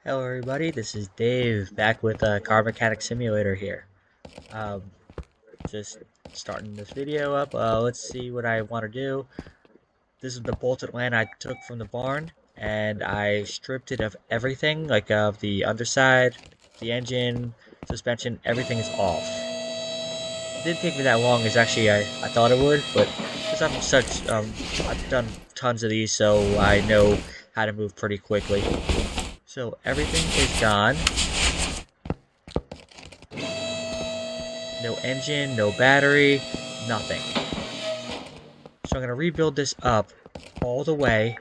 Hello everybody, this is Dave back with Car Mechanic Simulator here. Um, just starting this video up. Let's see what I want to do. This is the bolted land I took from the barn, and I stripped it of everything, like of the underside, the engine, suspension, everything is off. It didn't take me that long as actually I thought it would, but because I've done tons of these, so I know how to move pretty quickly. So everything is gone. No engine, no battery, nothing. So I'm going to rebuild this up all the way.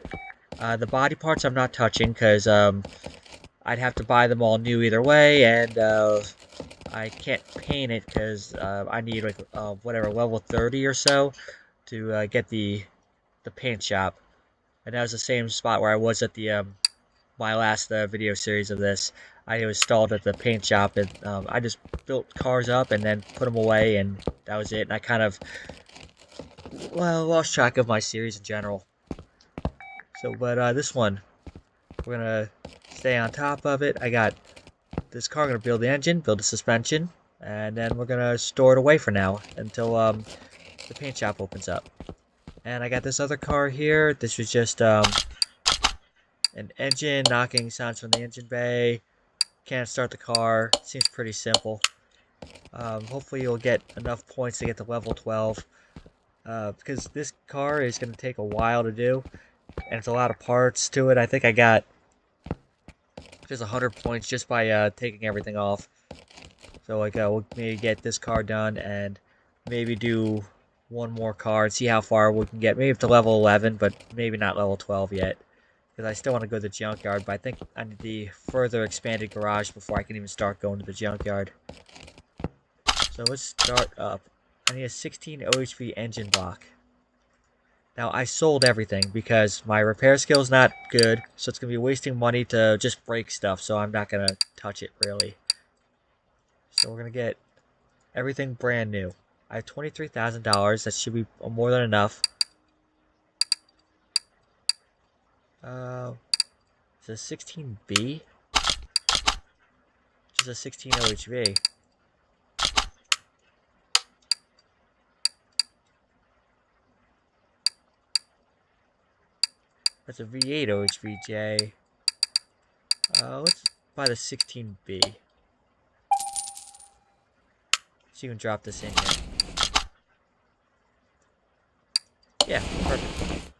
The body parts I'm not touching because I'd have to buy them all new either way, and I can't paint it because I need like whatever level 30 or so to get the paint shop. And that was the same spot where I was at the my last video series of this. I was stalled at the paint shop, and I just built cars up and then put them away, and that was it. And I kind of lost track of my series in general. So, but this one, we're gonna stay on top of it. I got this car. Gonna build the engine, build the suspension, and then we're gonna store it away for now until the paint shop opens up. And I got this other car here. This was just an engine knocking sounds from the engine bay. Can't start the car. Seems pretty simple. Hopefully you'll get enough points to get to level 12. Because this car is going to take a while to do, and it's a lot of parts to it. I think I got just 100 points just by taking everything off. So like we'll maybe get this car done and maybe do one more car and see how far we can get. Maybe up to level 11, but maybe not level 12 yet. Because I still want to go to the junkyard, but I think I need the further expanded garage before I can even start going to the junkyard. So let's start up. I need a 16 OHV engine block. Now, I sold everything because my repair skill is not good, so it's going to be wasting money to just break stuff, so I'm not going to touch it, really. So we're going to get everything brand new. I have $23,000. That should be more than enough. It's a 16B? Just a 16 OHV. That's a V8 OHVJ. Let's buy the 16B. So you can drop this in here. Yeah, perfect.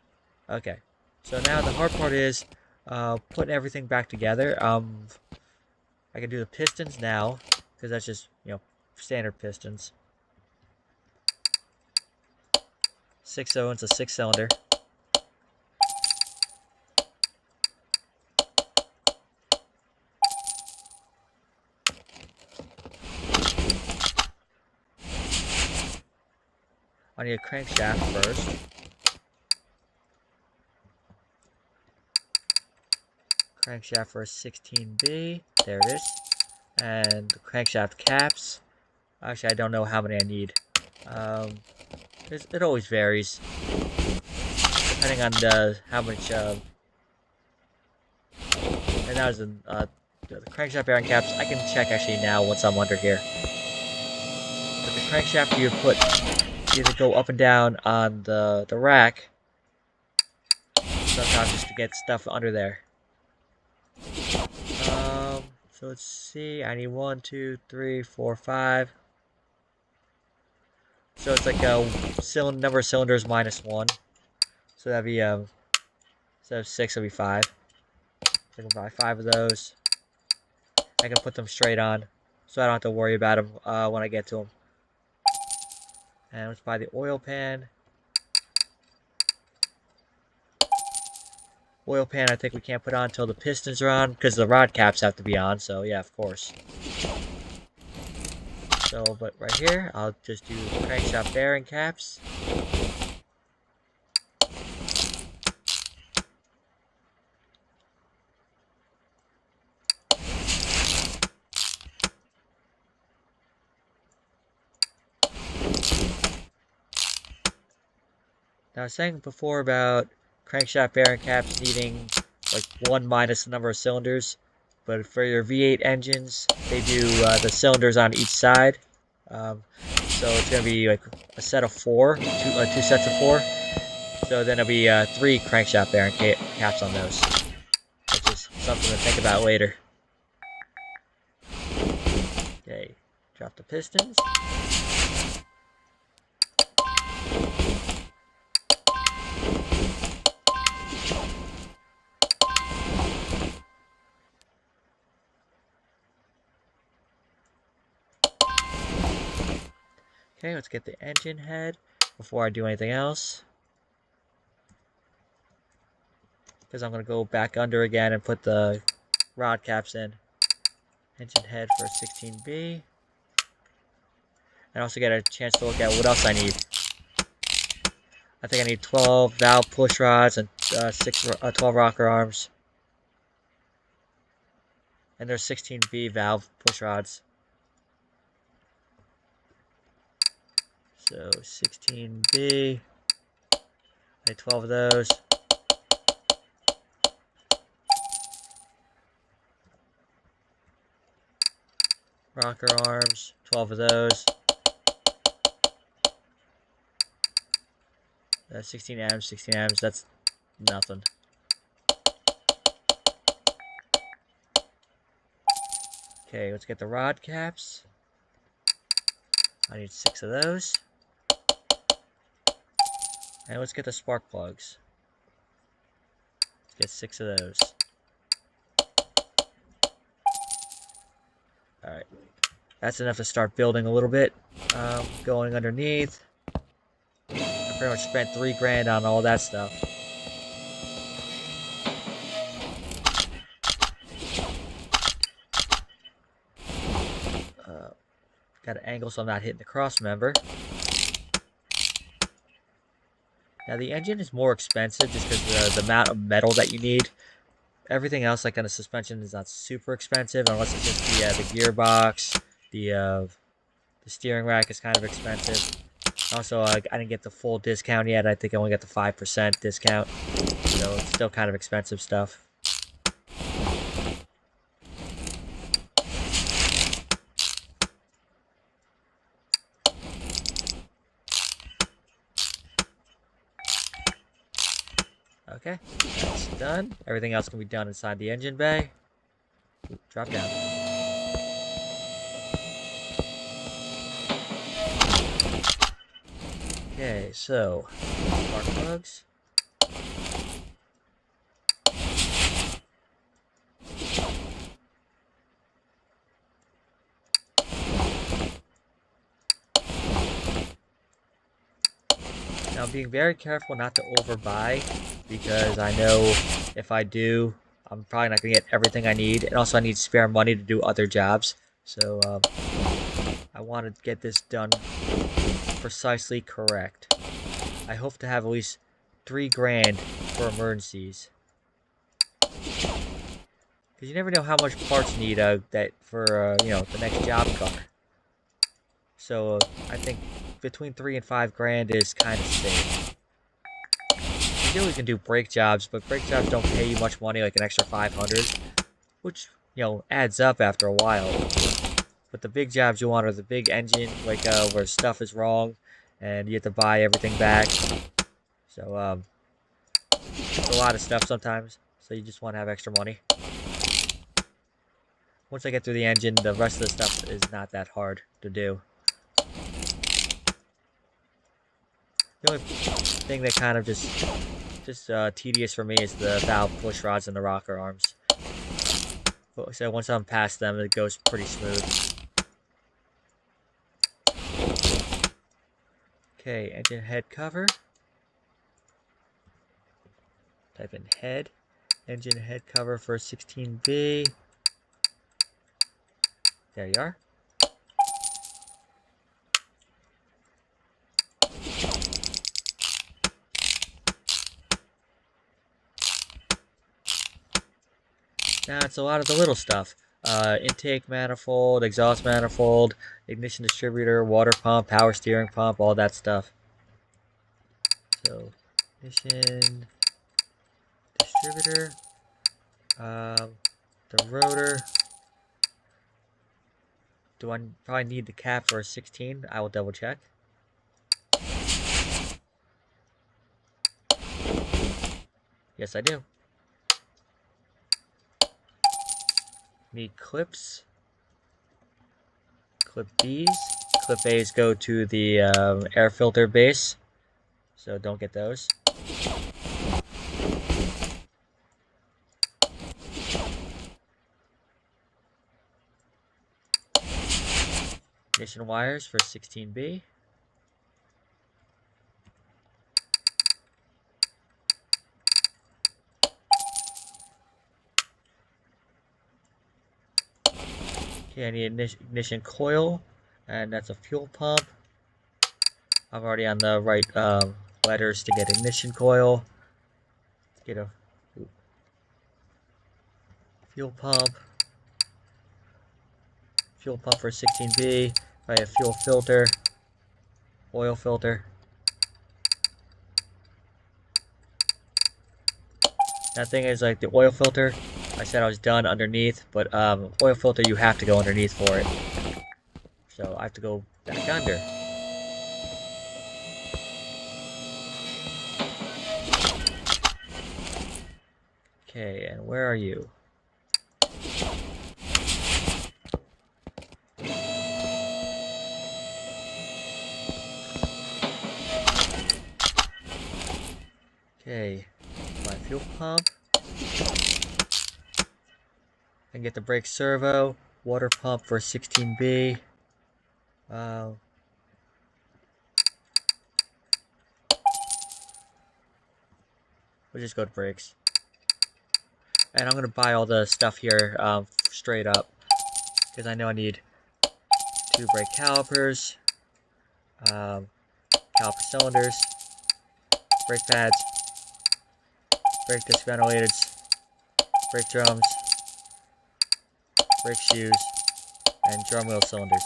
Okay. So now the hard part is putting everything back together. I can do the pistons now, because that's just, standard pistons. 6.0 is a 6-cylinder. I need a crankshaft first. Crankshaft for a 16B. There it is. And crankshaft caps. Actually, I don't know how many I need. It always varies depending on how much. And that was the crankshaft bearing caps. I can check actually now once I'm under here. But the crankshaft you put either go up and down on the rack. Sometimes just to get stuff under there. So let's see. I need 1, 2, 3, 4, 5. So it's like a number of cylinders minus 1. So that'd be instead of 6, it'll be 5. So I can buy 5 of those. I can put them straight on, so I don't have to worry about them when I get to them. And let's buy the oil pan. Oil pan I think we can't put on until the pistons are on, because the rod caps have to be on, so yeah, of course. So, but right here, I'll just do crankshaft bearing caps. Now I was saying before about crankshaft bearing caps needing like 1 minus the number of cylinders. but for your V8 engines, they do the cylinders on each side. So it's going to be like a set of four, two sets of four. So then it'll be 3 crankshaft bearing caps on those. Which is something to think about later. Okay, drop the pistons. Okay, let's get the engine head before I do anything else. Because I'm going to go back under again and put the rod caps in. Engine head for 16B. And also get a chance to look at what else I need. I think I need 12 valve push rods and 12 rocker arms. And there's 16B valve push rods. So 16B. I need 12 of those. Rocker arms, 12 of those. 16 amps, 16 amps, that's nothing. Okay, let's get the rod caps. I need 6 of those. And let's get the spark plugs. Let's get 6 of those. Alright, that's enough to start building a little bit. Going underneath. I pretty much spent $3 grand on all that stuff. Got an angle so I'm not hitting the cross member. Now the engine is more expensive just because the amount of metal that you need. Everything else, like on the suspension, is not super expensive unless it's just the gearbox. The steering rack is kind of expensive. Also, I didn't get the full discount yet. I think I only got the 5% discount. So it's still kind of expensive stuff. Okay, that's done. Everything else can be done inside the engine bay. Drop down. Okay, so spark plugs. Now I'm being very careful not to overbuy because I know if I do, I'm probably not going to get everything I need. And also I need spare money to do other jobs. So I want to get this done precisely correct. I hope to have at least $3 grand for emergencies. Because you never know how much parts you need for the next job car. So I think between 3 and 5 grand is kind of safe. You know, we can do brake jobs, but brake jobs don't pay you much money, like an extra 500, which adds up after a while. But the big jobs you want are the big engine, like where stuff is wrong, and you have to buy everything back. So it's a lot of stuff sometimes. So you just want to have extra money. Once I get through the engine, the rest of the stuff is not that hard to do. The only thing that kind of just tedious for me is the valve push rods and the rocker arms. So once I'm past them, it goes pretty smooth. Okay, engine head cover. Type in head. Engine head cover for 16B. There you are. Now it's a lot of the little stuff. Intake manifold, exhaust manifold, ignition distributor, water pump, power steering pump, all that stuff. So, ignition distributor, the rotor. Do I probably need the cap for a 16? I will double check. Yes, I do. Need clips. Clip B's. Clip A's go to the air filter base, so don't get those. Ignition wires for 16B. Okay, I need an ignition coil, and that's a fuel pump. I'm already on the right letters to get ignition coil. Let's get a fuel pump. Fuel pump for 16B. I have fuel filter, oil filter. That thing is like the oil filter. I said I was done underneath, but oil filter you have to go underneath for it. So I have to go back under. Okay, and where are you? Okay, my fuel pump. I can get the brake servo, water pump for 16B. We'll just go to brakes. And I'm going to buy all the stuff here straight up, because I know I need 2 brake calipers, caliper cylinders, brake pads, brake disc ventilators, brake drums, brake shoes, and drum wheel cylinders.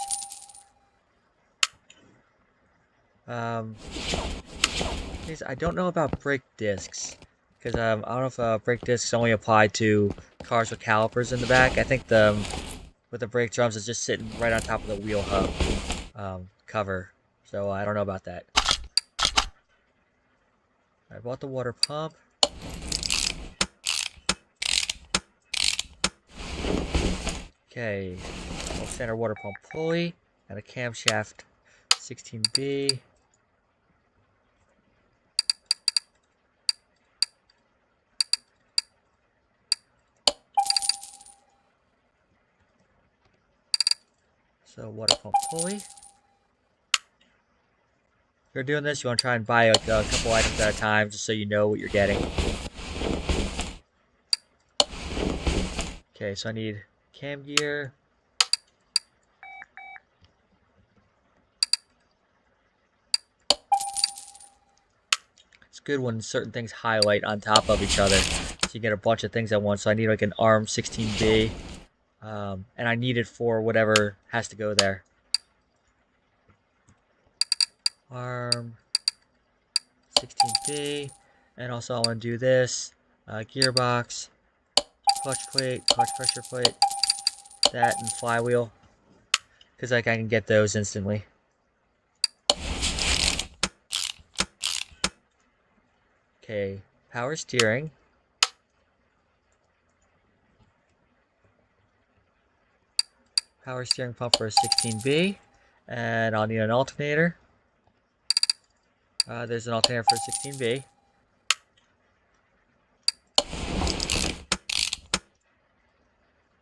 I don't know about brake discs, because I don't know if brake discs only apply to cars with calipers in the back. I think with the brake drums it's just sitting right on top of the wheel hub cover, so I don't know about that. I bought the water pump. Okay, center water pump pulley and a camshaft 16B. So water pump pulley. If you're doing this, you want to try and buy like a couple items at a time, just so you know what you're getting. Okay, so I need cam gear. It's good when certain things highlight on top of each other, so you get a bunch of things at once. So I need like an ARM 16B, and I need it for whatever has to go there. ARM 16B, and also I want to do this gearbox, clutch plate, clutch pressure plate, that, and flywheel, because like I can get those instantly. Okay, power steering. Power steering pump for a 16B, and I'll need an alternator. There's an alternator for a 16B.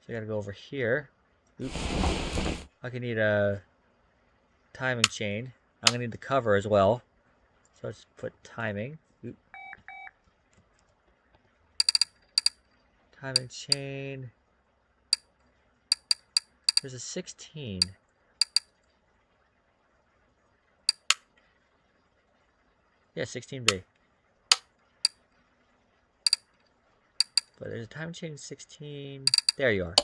So I gotta go over here. Oop. I can need a timing chain. I'm gonna need the cover as well. So let's put timing. Oop. Timing chain. There's a 16. Yeah, 16B. But there's a timing chain 16. There you are.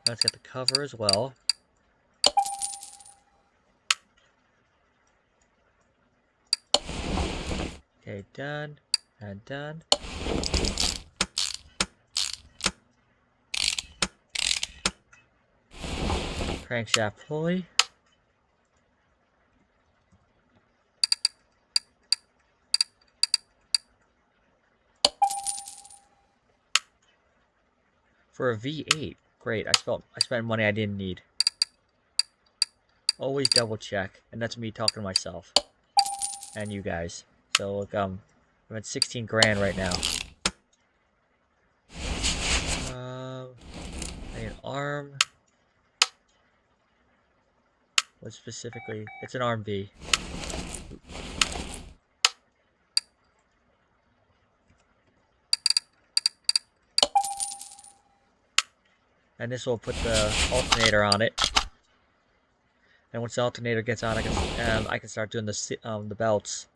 Now it's got the cover as well. Okay, done and done. crankshaft pulley. For a V8, great. I spent money I didn't need. Always double check, and that's me talking to myself and you guys. So look, I'm at 16 grand right now. I need an arm. What specifically? It's an arm V. And this will put the alternator on it. And once the alternator gets on, I can start doing the belts.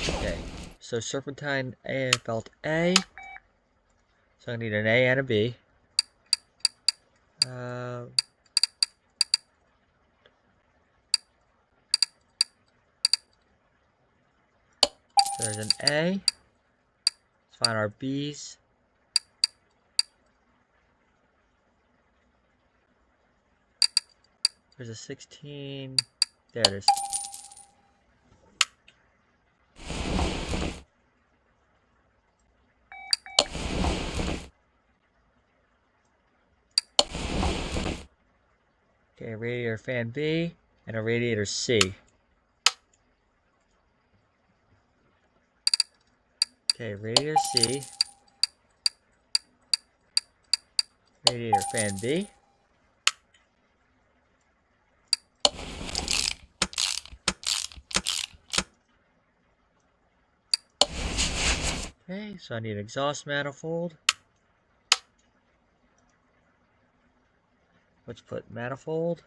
Okay, so serpentine A belt A. So I need an A and a B. There's an A. Let's find our B's. There's a 16. There it is. Okay, radiator fan B and a radiator C. Okay, radiator C. Radiator fan B. Okay, so I need an exhaust manifold. Let's put manifold.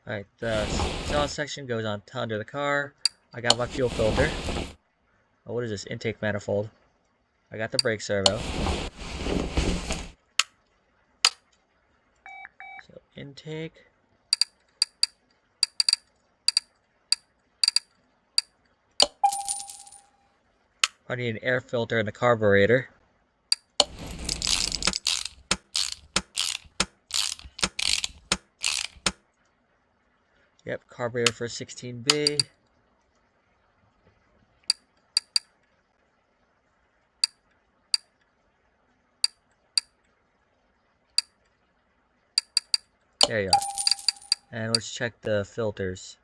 Alright, the exhaust section goes on under the car. I got my fuel filter. Oh, what is this? Intake manifold. I got the brake servo. So, intake. I need an air filter in the carburetor. Yep, carburetor for 16B. There you are. And let's check the filters.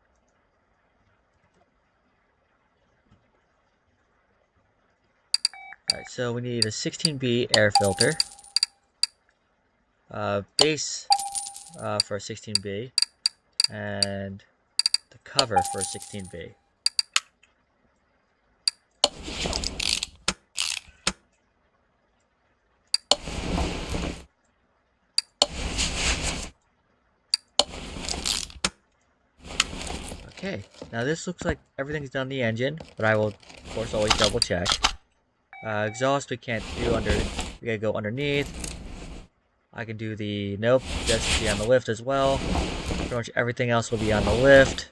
Alright, so we need a 16B air filter. Base for a 16B. And the cover for a 16B. Okay, now this looks like everything's done in the engine, but I will, of course, always double check. Exhaust we can't do we gotta go underneath. I can do nope, that should be on the lift as well. Pretty much everything else will be on the lift.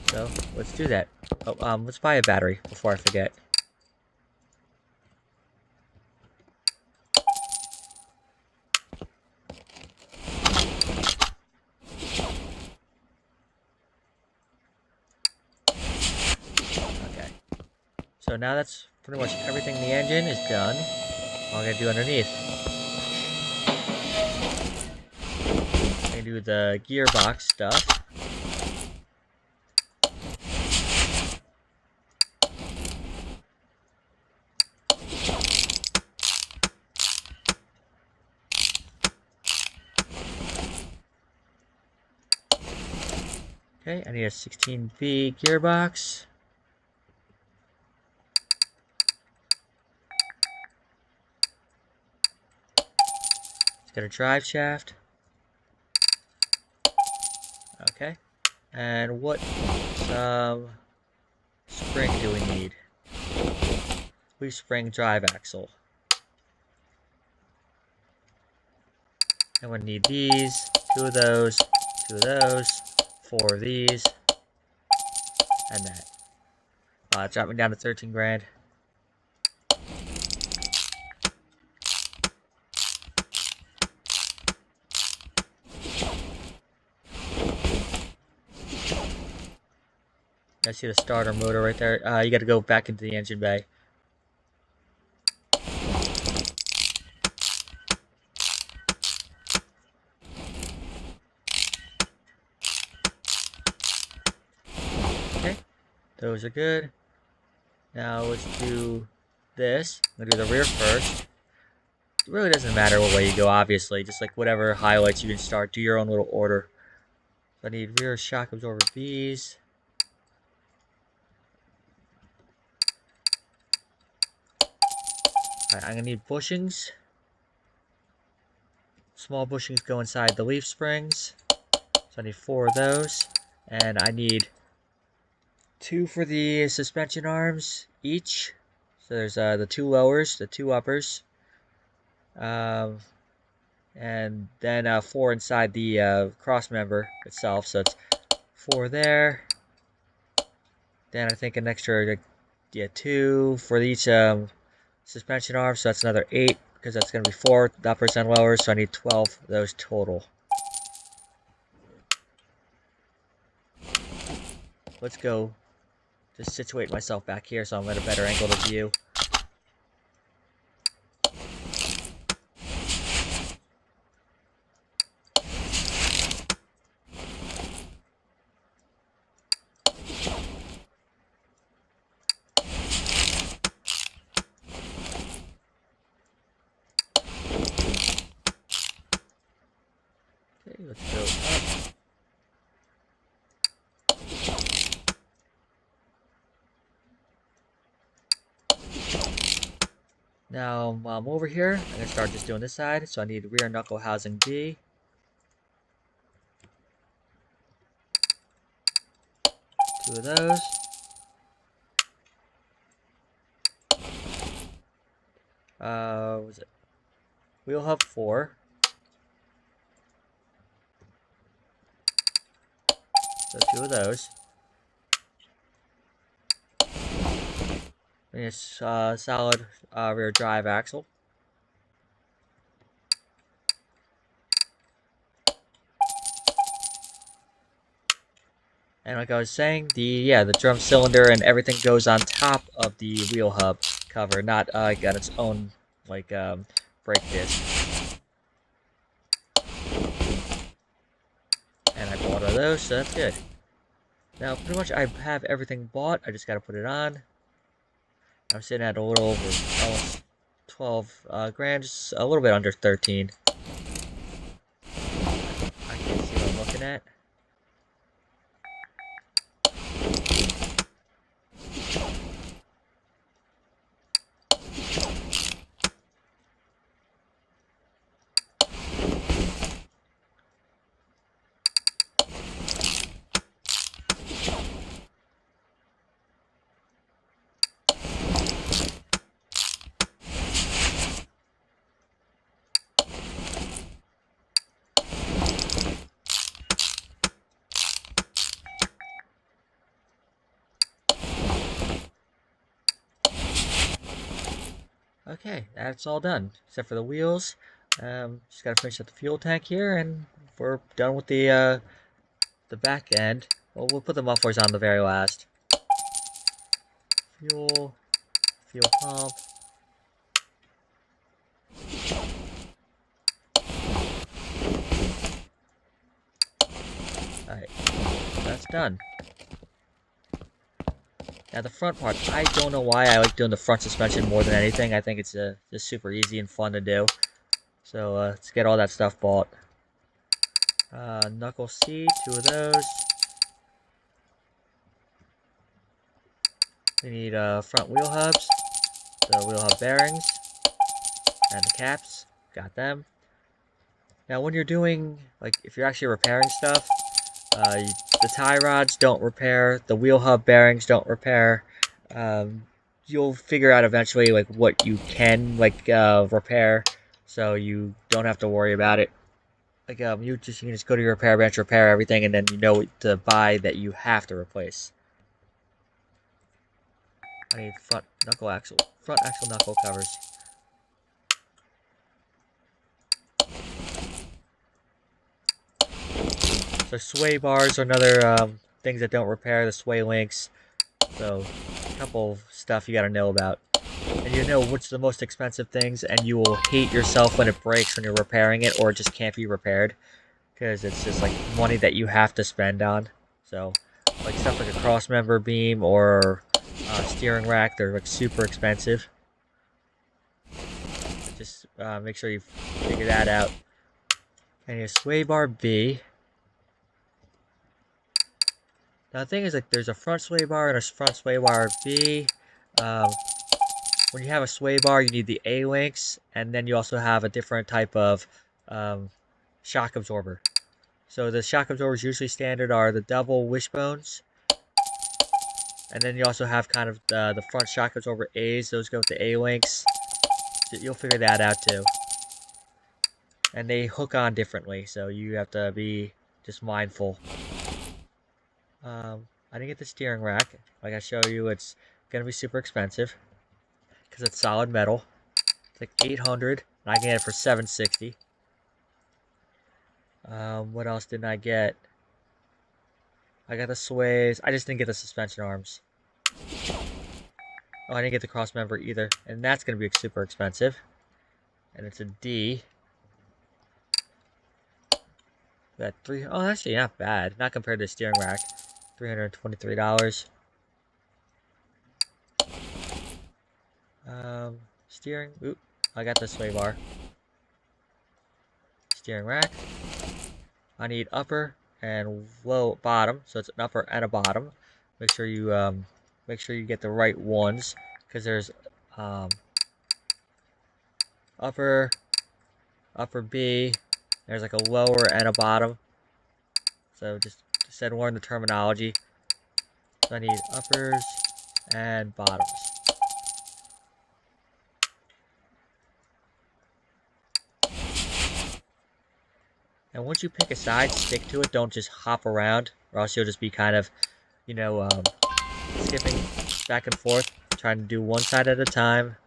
So, let's do that. Oh, let's buy a battery before I forget. Okay. So now that's pretty much everything in the engine is done. All I gotta do underneath. I can do the gearbox stuff. Okay, I need a 16B gearbox. It's got a drive shaft. Okay, and what spring do we need? Leaf spring drive axle. And we need these, 2 of those, 2 of those, 4 of these, and that. Drop me down to 13 grand. I see the starter motor right there. You gotta go back into the engine bay. Okay, those are good. Now let's do this. I'm gonna do the rear first. It really doesn't matter what way you go, obviously. Just like whatever highlights you can start, do your own little order. So I need rear shock absorber Bs. Alright, I'm gonna need bushings. Small bushings go inside the leaf springs. So I need 4 of those. And I need 2 for the suspension arms each. So there's the 2 lowers, the 2 uppers. And then 4 inside the cross member itself. So it's 4 there. Then I think an extra, yeah, 2 for each suspension arm. So that's another 8 because that's going to be 4 uppers and lowers. So I need 12 of those total. Let's go. Just situate myself back here so I'm at a better angle to view. Okay, let's go up. Now, while I'm over here, I'm going to start just doing this side. So I need rear knuckle housing B. 2 of those. What was it? Wheel hub 4. So 2 of those. And it's solid rear drive axle. And like I was saying, the drum cylinder and everything goes on top of the wheel hub cover, not got its own like brake disc. And I bought all those, so that's good. Now pretty much I have everything bought. I just got to put it on. I'm sitting at a little over almost 12 grand, just a little bit under 13. I can't see what I'm looking at. Okay, that's all done, except for the wheels. Just gotta finish up the fuel tank here, and we're done with the back end. Well, we'll put the mufflers on the very last. Fuel pump. Alright, that's done. Now the front part, I don't know why I like doing the front suspension more than anything. I think it's just super easy and fun to do. So let's get all that stuff bought. Knuckle C, 2 of those. We need front wheel hubs, the wheel hub bearings, and the caps. Got them. Now when you're doing, like if you're actually repairing stuff, you the tie rods don't repair, the wheel hub bearings don't repair. You'll figure out eventually like what you can repair, so you don't have to worry about it. Like you can just go to your repair bench, repair everything, and then you know what to buy that you have to replace. I need front axle knuckle covers. So sway bars are another things that don't repair, the sway links. So a couple of stuff you gotta know about. And you know what's the most expensive things, and you will hate yourself when it breaks when you're repairing it, or it just can't be repaired. Because it's just like money that you have to spend on. So like stuff like a cross member beam or steering rack, they're like super expensive. Just make sure you figure that out. And your sway bar B. Now the thing is, like, there's a front sway bar and a front sway bar B. When you have a sway bar, you need the A links, and then you also have a different type of shock absorber. So the shock absorbers usually standard are the double wishbones, and then you also have kind of the front shock absorber A's. Those go with the A links. You'll figure that out too. And they hook on differently, so you have to be just mindful. I didn't get the steering rack. Like I showed you, it's gonna be super expensive because it's solid metal. It's like 800, and I can get it for 760. What else didn't I get? I got the sways. I just didn't get the suspension arms. Oh, I didn't get the cross member either, and that's gonna be super expensive. And it's a D. That oh, actually not bad. Not compared to the steering rack. $323. Steering. Oop. I got the sway bar. Steering rack. I need upper and low bottom, so it's an upper and a bottom. Make sure you get the right ones, because there's upper B. There's like a lower and a bottom. So just said learn the terminology. So I need uppers and bottoms. And once you pick a side, stick to it. Don't just hop around, or else you'll just be kind of, skipping back and forth, trying to do one side at a time.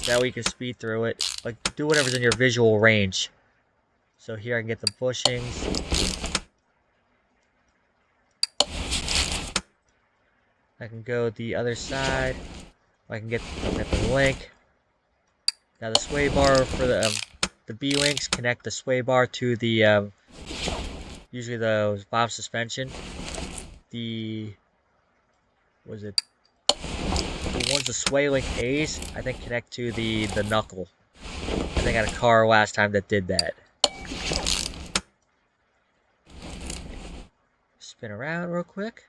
That way you can speed through it. Like, do whatever's in your visual range. So here I can get the bushings. I can go the other side. I can get the link. Now the sway bar for the B links connect the sway bar to the usually the bottom suspension. The ones the sway link A's, I think connect to the knuckle. I think I had a car last time that did that. Spin around real quick.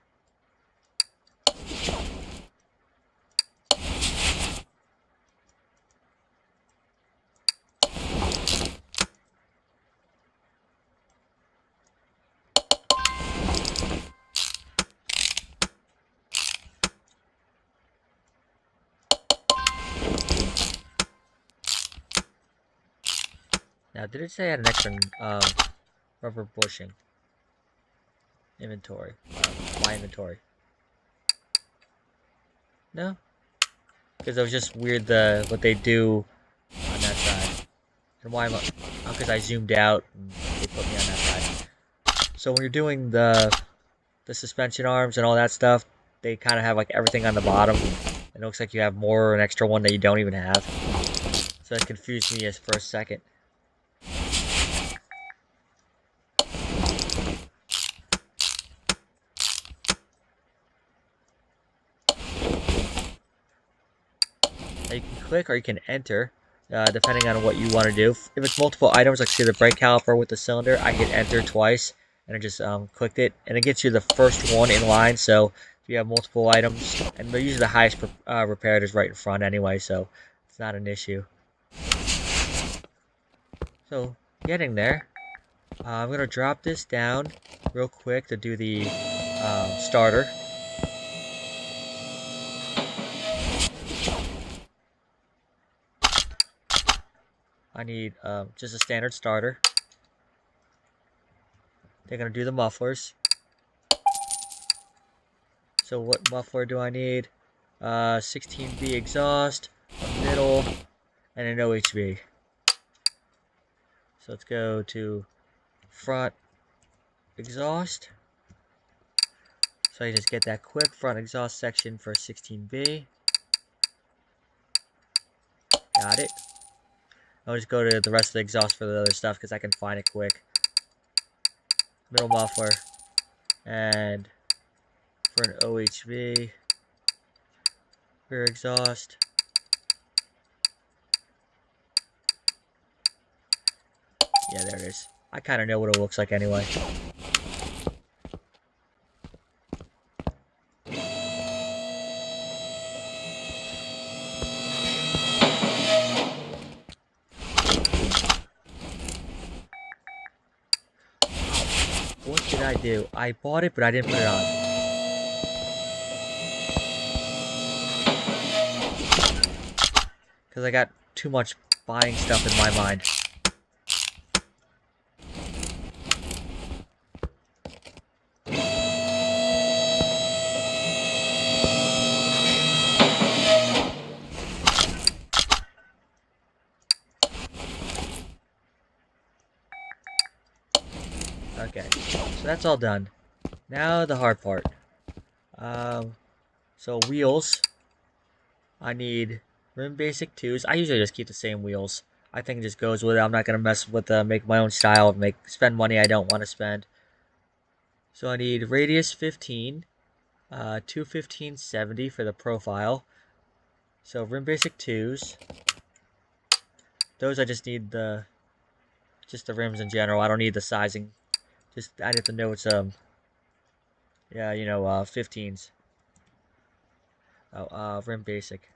Now, did it say I had an extra rubber bushing? Inventory. My inventory. No? Because it was just weird what they do on that side. And why am I... Oh, because I zoomed out and they put me on that side. So when you're doing the suspension arms and all that stuff, they kind of have like everything on the bottom. It looks like you have an extra one that you don't even have. So it confused me for a second. You can click or you can enter, depending on what you want to do. If it's multiple items, like see the brake caliper with the cylinder, I hit enter twice, and I just clicked it, and it gets you the first one in line. So if you have multiple items, and usually the highest repaired is right in front anyway, so it's not an issue. So getting there. I'm gonna drop this down real quick to do the starter. I need just a standard starter. They're gonna do the mufflers. So what muffler do I need? 16B exhaust, a middle, and an OHV. So let's go to front exhaust. So I just get that quick front exhaust section for 16B. Got it. I'll just go to the rest of the exhaust for the other stuff because I can find it quick. Middle muffler, and for an OHV, rear exhaust. Yeah, there it is. I kind of know what it looks like anyway. What did I do? I bought it, but I didn't put it on. Because I got too much buying stuff in my mind. Okay, so that's all done. Now the hard part. So wheels. I need rim basic 2s. I usually just keep the same wheels. I think it just goes with it. I'm not gonna mess with make my own style, spend money I don't want to spend. So I need radius 15, 215/70 for the profile. So rim basic 2s. Those I just need just the rims in general. I don't need the sizing. Just I have to know it's yeah, you know, 15s. Oh, rim basic.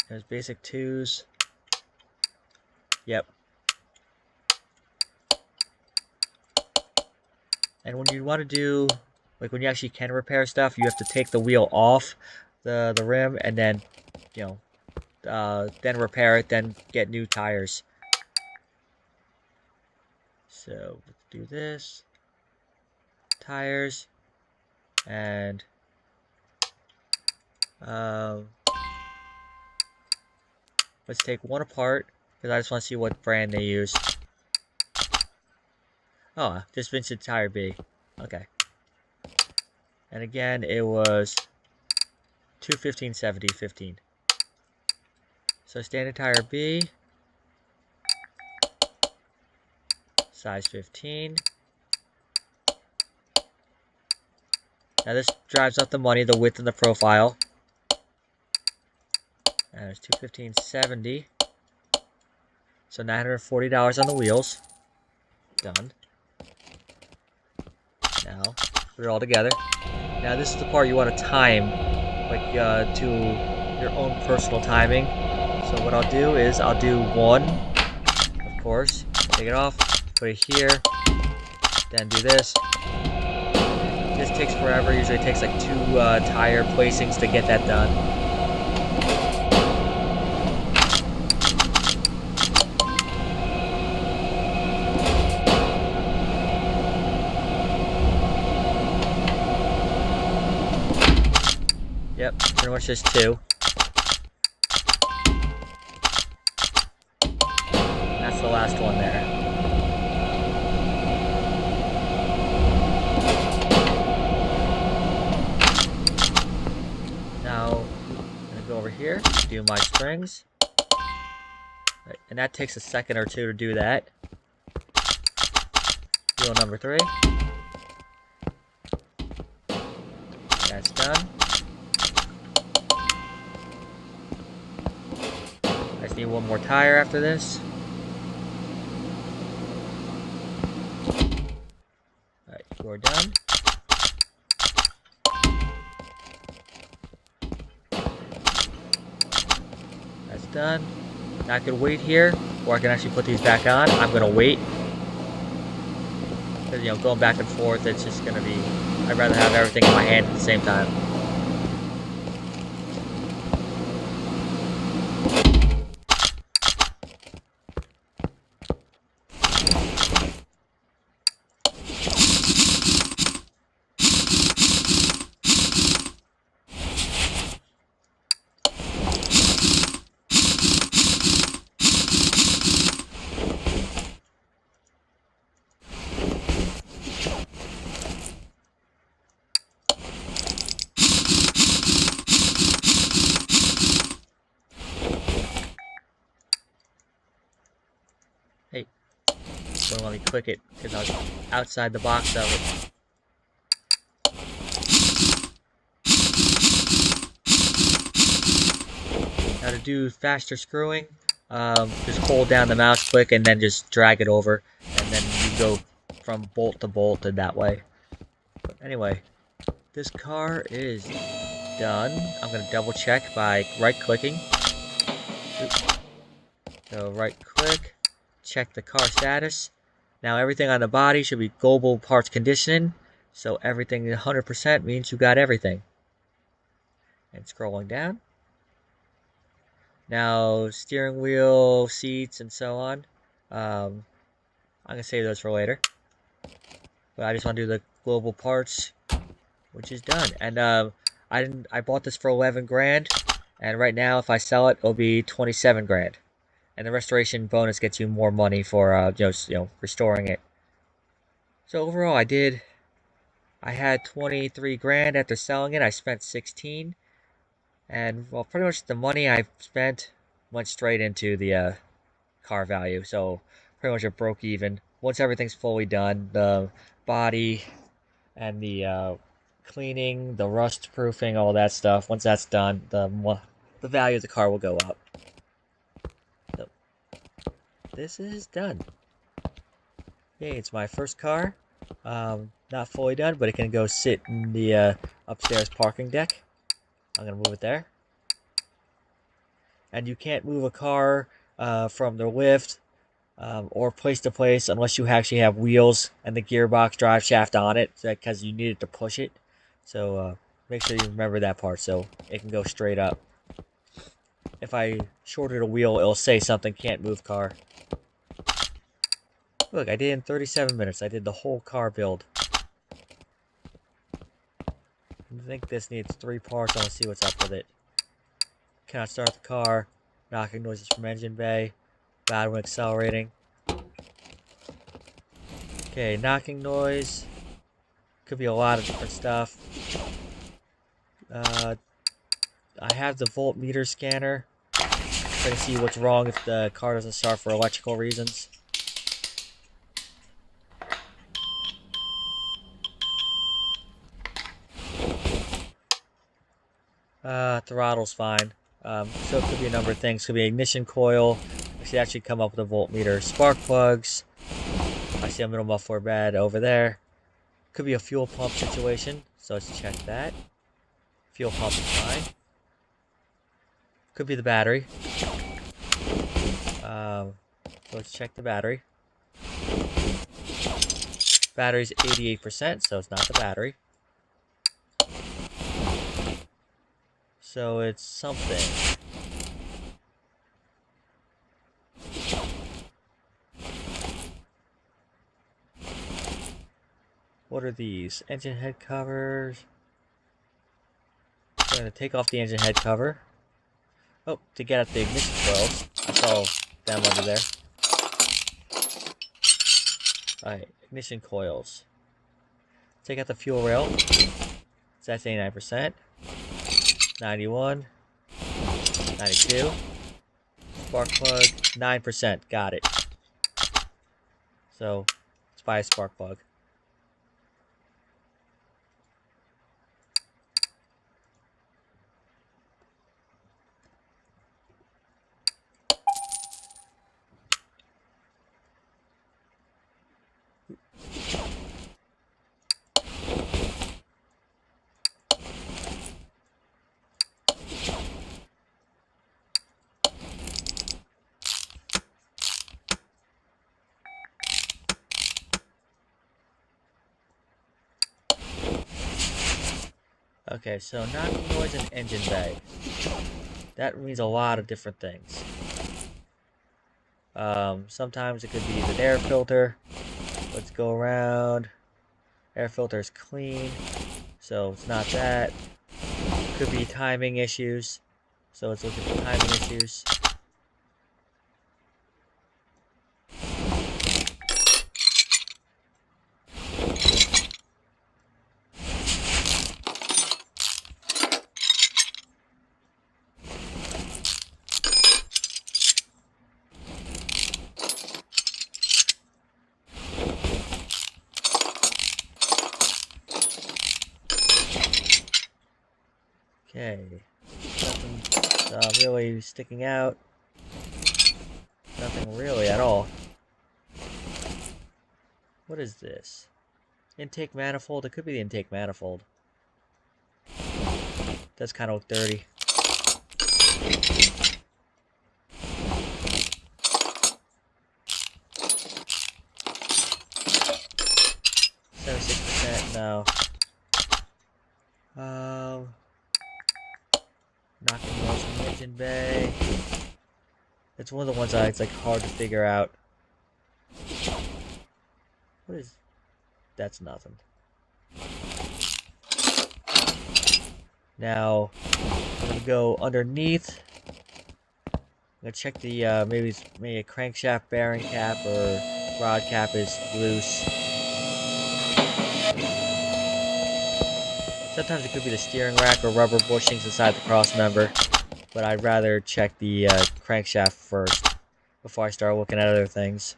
There's basic 2s. Yep. And when you want to do, like when you actually can repair stuff, you have to take the wheel off the rim and then, you know, then repair it, then get new tires. So let's do this. Tires. And let's take one apart because I just want to see what brand they use. Oh, just Vincent Tire B. Okay. And again, it was 215/70 15. So standard tire B, size 15. Now this drives up the money, the width and the profile. And it's 215/70. So $940 on the wheels. Done. Now, put it all together. Now this is the part you want to time, like to your own personal timing. So what I'll do is I'll do 1, of course, take it off, put it here, then do this. This takes forever. Usually it takes like 2 tire placings to get that done. Yep, pretty much just 2. That's the last one there. Now, I'm going to go over here, do my springs. Right, and that takes a second or 2 to do that. Wheel number 3. That's done. I just need one more tire after this. Alright, we're done. That's done. Now I could wait here, or I can actually put these back on. I'm gonna wait. Because, you know, going back and forth, it's just gonna be... I'd rather have everything in my hand at the same time. Hey, don't let me click it because I was outside the box of it. Now to do faster screwing, just hold down the mouse click and then just drag it over, and then you go from bolt to bolt in that way. But anyway, this car is done. I'm gonna double check by right clicking. So right click, check the car status. Now everything on the body should be global parts conditioning. So everything 100% means you got everything. And scrolling down. Now steering wheel, seats, and so on. I'm gonna save those for later. But I just want to do the global parts, which is done. And I bought this for 11 grand, and right now if I sell it, it'll be 27 grand. And the restoration bonus gets you more money for restoring it. So overall, I had 23 grand after selling it. I spent 16, and well, pretty much the money I spent went straight into the car value. So pretty much it broke even. Once everything's fully done, the body and the cleaning, the rust proofing, all that stuff. Once that's done, the value of the car will go up. So this is done. Okay, it's my first car. Not fully done, but it can go sit in the upstairs parking deck. I'm gonna move it there. And you can't move a car from the lift or place to place unless you actually have wheels and the gearbox drive shaft on it, because you need it to push it. So make sure you remember that part so it can go straight up. If I shorted a wheel, it'll say something can't move car. Look, I did it in 37 minutes. I did the whole car build. I think this needs 3 parts. I want to see what's up with it. Cannot start the car. Knocking noises from engine bay. Bad when accelerating. Okay, knocking noise. Could be a lot of different stuff. I have the voltmeter scanner. Try to see what's wrong if the car doesn't start for electrical reasons. Throttle's fine. So it could be a number of things. Could be ignition coil. I should actually come up with a voltmeter. Spark plugs. I see a middle muffler bed over there. Could be a fuel pump situation. So let's check that. Fuel pump is fine. Could be the battery. So let's check the battery. Battery's 88%, so it's not the battery. So it's something. What are these? Engine head covers. I'm going to take off the engine head cover. Oh, to get at the ignition coils. I saw them under there. Alright, ignition coils. Take out the fuel rail. So that's 89%. 91. 92. Spark plug, 9%. Got it. So, let's buy a spark plug. Okay, so knocking noise in engine bay. That means a lot of different things. Sometimes it could be the air filter. Let's go around. Air filter is clean, so it's not that. Could be timing issues, so let's look at the timing issues. Okay, nothing really sticking out. Nothing really at all. What is this? Intake manifold? It could be the intake manifold. That's kind of look dirty. 76%, no. Knocking noise from the engine bay. It's one of the ones it's like hard to figure out. What is... That's nothing. Now, I'm gonna go underneath. I'm gonna check the maybe a crankshaft bearing cap or rod cap is loose. Sometimes it could be the steering rack or rubber bushings inside the cross member, but I'd rather check the crankshaft first before I start looking at other things.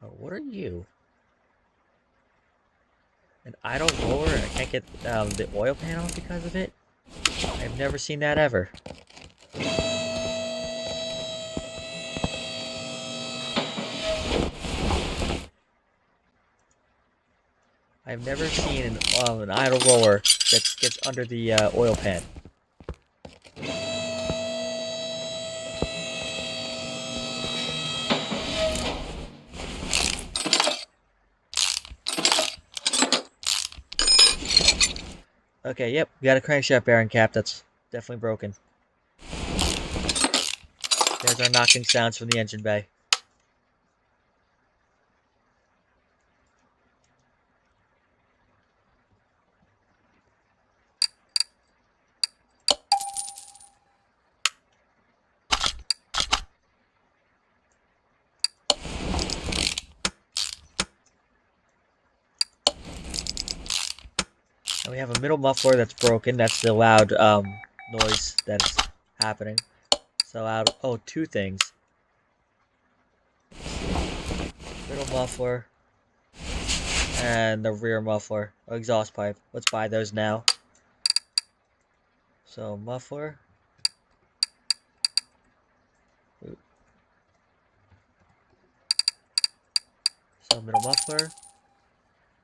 Oh, what are you? An idle roller? I can't get the oil pan off because of it? I've never seen that ever. I've never seen an idle roller that gets under the oil pan. Okay, yep, we got a crankshaft bearing cap that's definitely broken. There's our knocking sounds from the engine bay. And we have a middle muffler that's broken. That's the loud noise that's happening. So loud. Oh, two things. Middle muffler and the rear muffler. Oh, exhaust pipe. Let's buy those now. So muffler. So middle muffler.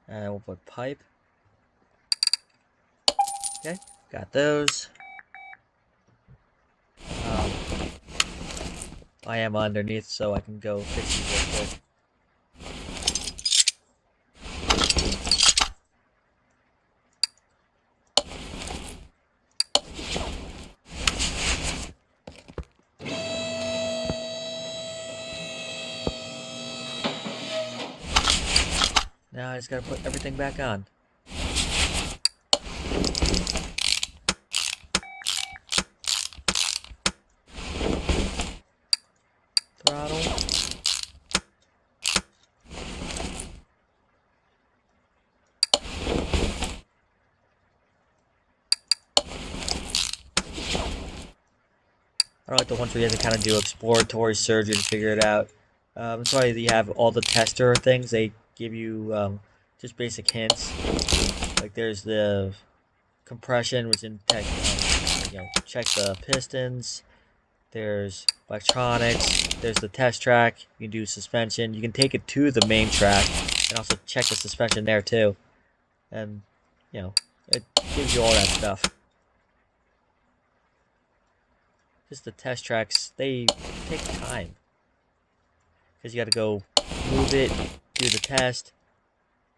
And we'll put pipe. Okay, got those. I am underneath, so I can go fix these real quick. Now I just gotta put everything back on. Throttle. I don't like the ones where you have to kind of do exploratory surgery to figure it out. That's why you have all the tester things. They give you just basic hints. Like there's the compression, which in tech, check the pistons. There's electronics. There's the test track. You can do suspension. You can take it to the main track and also check the suspension there too. And it gives you all that stuff. just the test tracks, they take time. Because you got to go move it, do the test.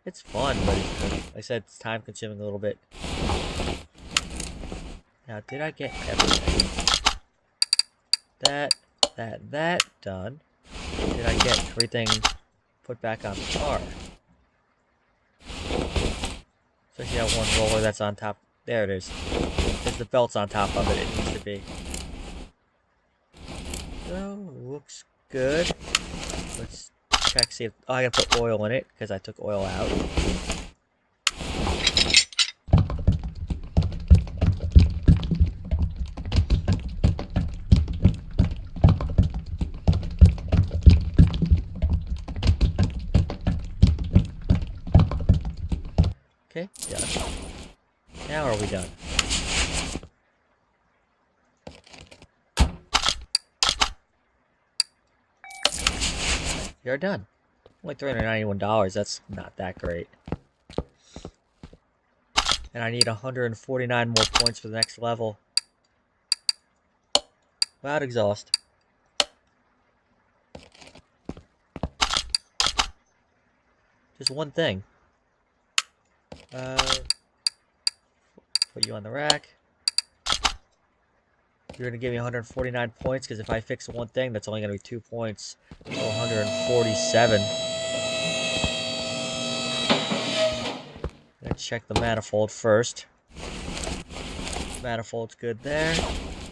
It's fun, but like I said, it's time consuming a little bit. Now, did I get everything? That done. Did I get everything put back on the car? Especially that one roller that's on top. There it is. There's the belts on top of it. It needs to be. So, looks good. Let's check, see if... Oh, I gotta put oil in it, because I took oil out. Okay, done. Now are we done? You're done. Only $391, that's not that great. And I need 149 more points for the next level. Without exhaust. Just one thing. Put you on the rack. You're gonna give me 149 points, because if I fix one thing, that's only gonna be 2 points. So 147. Let's check the manifold first. Manifold's good there.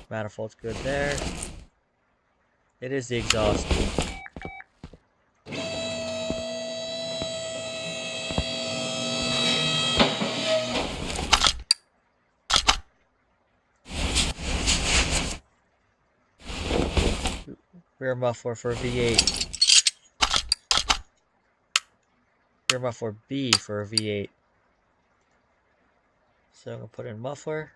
Manifold's good there. It is the exhaust. Rear muffler for V8. Rear muffler B for a V8. So I'm gonna put in muffler.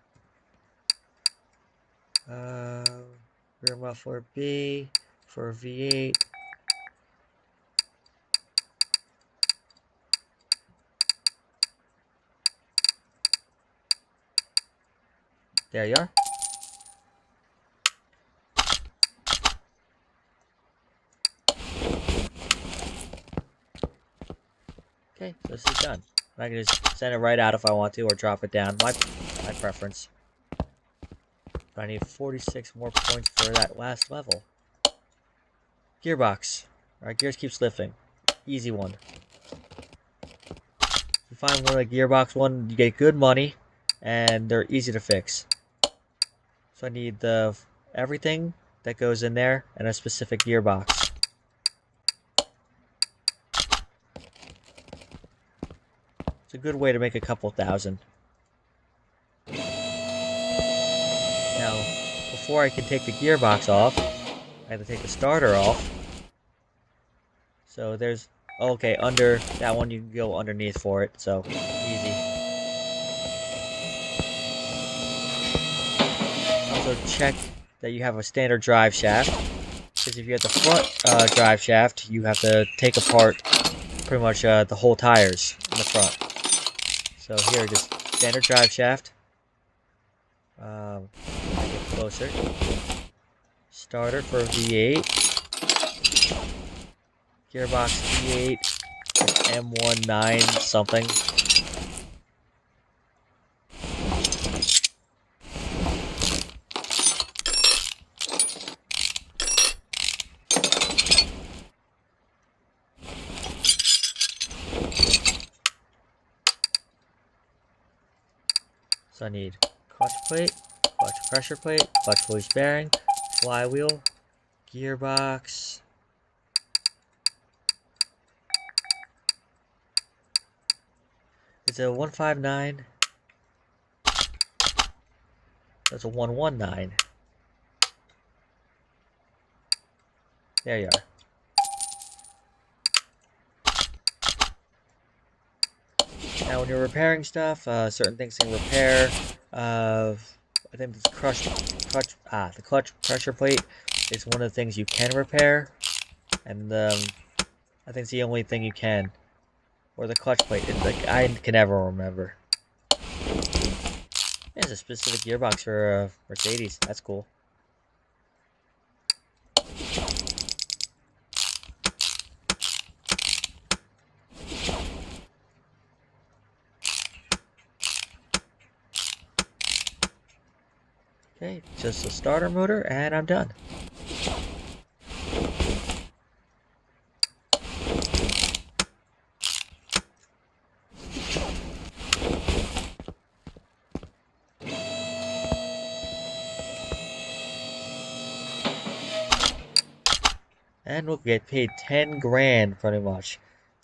Rear muffler B for a V8. There you are. Okay, so this is done. I can just send it right out if I want to, or drop it down. My preference. But I need 46 more points for that last level. Gearbox. Alright, gears keeps lifting. Easy one. You find one of the gearbox one, you get good money, and they're easy to fix. So I need everything that goes in there, and a specific gearbox. It's a good way to make a couple thousand. Now, before I can take the gearbox off, I have to take the starter off. So there's... Okay, under that one you can go underneath for it, so easy. Also check that you have a standard drive shaft, because if you have the front drive shaft, you have to take apart pretty much the whole tires in the front. So here, just standard drive shaft. Get closer. Starter for V8. Gearbox V8. M19 something. So I need clutch plate, clutch pressure plate, clutch release bearing, flywheel, gearbox. It's a 159. That's a 119. There you are. Now, when you're repairing stuff, certain things can repair. I think this the clutch pressure plate is one of the things you can repair, and I think it's the only thing you can. Or the clutch plate. It's like, I can never remember. There's a specific gearbox for Mercedes. That's cool. Okay, just a starter motor and I'm done. And we'll get paid 10 grand pretty much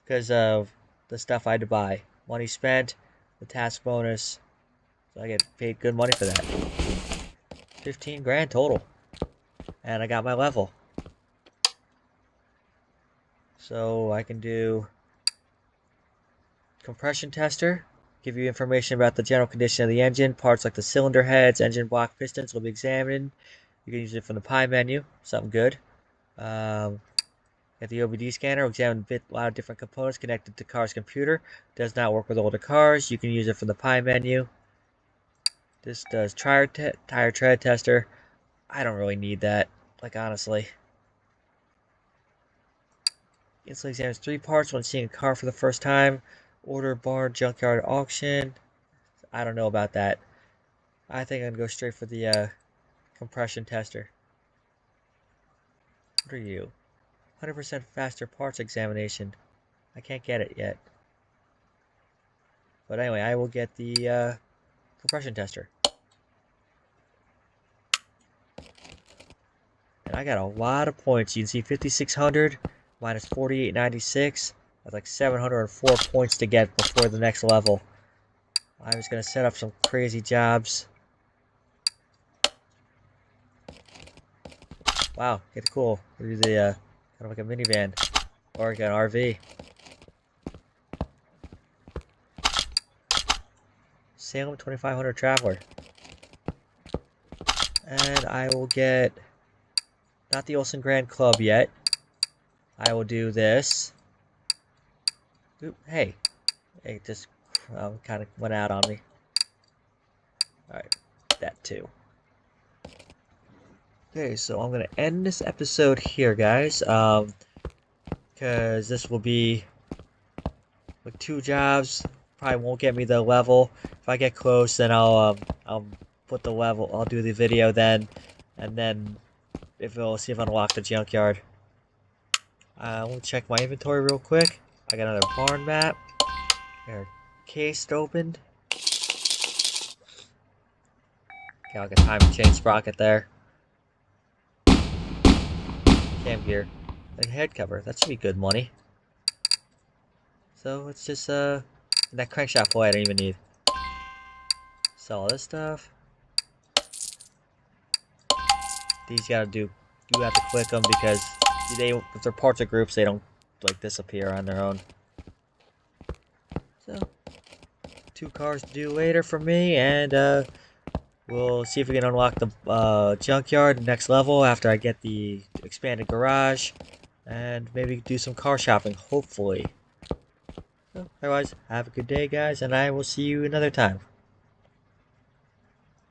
because of the stuff I had to buy. Money spent, the task bonus, so I get paid good money for that. 15 grand total. And I got my level. So I can do compression tester, give you information about the general condition of the engine. Parts like the cylinder heads, engine block, pistons will be examined. You can use it from the pie menu, something good. Get the OBD scanner, will examine a lot of different components connected to the car's computer. Does not work with older cars. You can use it from the pie menu. This does tire tread tester. I don't really need that, like honestly. Instantly examines 3 parts when seeing a car for the first time. Order, barn, junkyard, auction. I don't know about that. I think I'm gonna go straight for the compression tester. What are you? 100% faster parts examination. I can't get it yet. But anyway, I will get the compression tester. And I got a lot of points. You can see 5,600 minus 4,896. That's like 704 points to get before the next level. I'm just going to set up some crazy jobs. Wow, get cool. We'll do the kind of like a minivan or like an RV. Salem 2500 Traveler. And I will get not the Olsen Grand Club yet. I will do this. Oop, hey, it just kind of went out on me. Alright, that too. Okay, so I'm gonna end this episode here, guys. Because this will be like 2 jobs. Probably won't get me the level. If I get close, then I'll put the level. I'll do the video then, and then if we'll see if I unlock the junkyard. We'll check my inventory real quick. I got another barn map. Our case opened. Okay, I'll get time to change sprocket there. Cam gear. The head cover. That should be good money. So it's just that crankshaft boy I don't even need. Sell all this stuff. These you have to click them because if they're parts of groups, they don't like disappear on their own. So 2 cars to do later for me, and we'll see if we can unlock the junkyard next level after I get the expanded garage, and maybe do some car shopping, hopefully. So, otherwise, have a good day, guys, and I will see you another time.